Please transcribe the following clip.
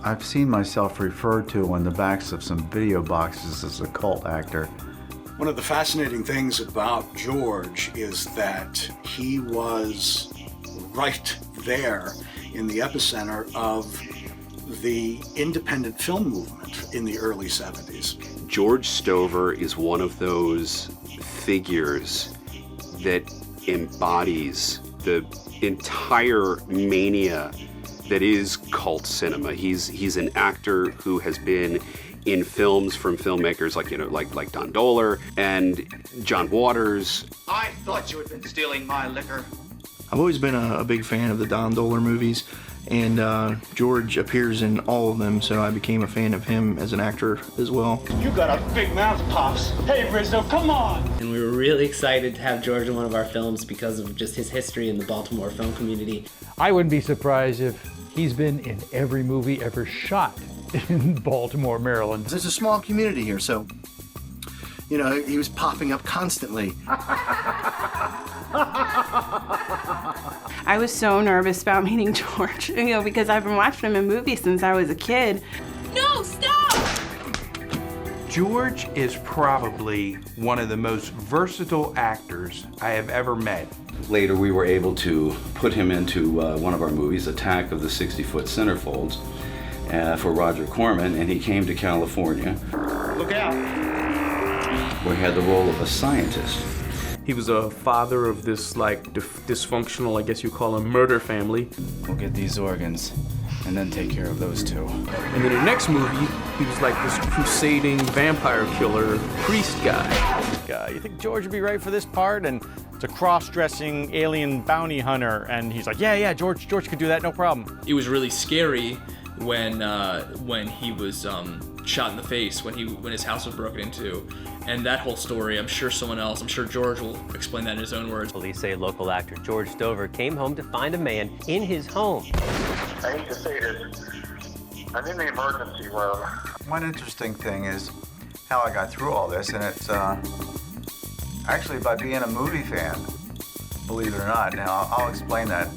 I've seen myself referred to on the backs of some video boxes as a cult actor. One of the fascinating things about George is that he was right there in the epicenter of the independent film movement in the early 70s. George Stover is one of those figures that embodies the entire mania that is cult cinema. He's an actor who has been in films from filmmakers like Don Dohler and John Waters. I thought you had been stealing my liquor. I've always been a big fan of the Don Dohler movies, and George appears in all of them, so I became a fan of him as an actor as well. You got a big mouth, Pops. Hey, Rizzo, come on! And we were really excited to have George in one of our films because of just his history in the Baltimore film community. I wouldn't be surprised if he's been in every movie ever shot in Baltimore, Maryland. There's a small community here, so, you know, he was popping up constantly. I was so nervous about meeting George, because I've been watching him in movies since I was a kid. No, stop! George is probably one of the most versatile actors I have ever met. Later, we were able to put him into one of our movies, Attack of the 60-Foot Centerfolds, for Roger Corman, and he came to California. Look out! Where he had the role of a scientist. He was a father of this dysfunctional, I guess you call him, murder family. We'll get these organs and then take care of those two. And then in the next movie, he was like this crusading vampire killer priest guy. You think George would be right for this part? And it's a cross-dressing alien bounty hunter, and he's like, yeah, George could do that, no problem. It was really scary when he was shot in the face, when his house was broken into. And that whole story, I'm sure George will explain that in his own words. Police say local actor George Stover came home to find a man in his home. I hate to say this, I'm in the emergency room. One interesting thing is how I got through all this, and it's actually by being a movie fan, believe it or not. Now, I'll explain that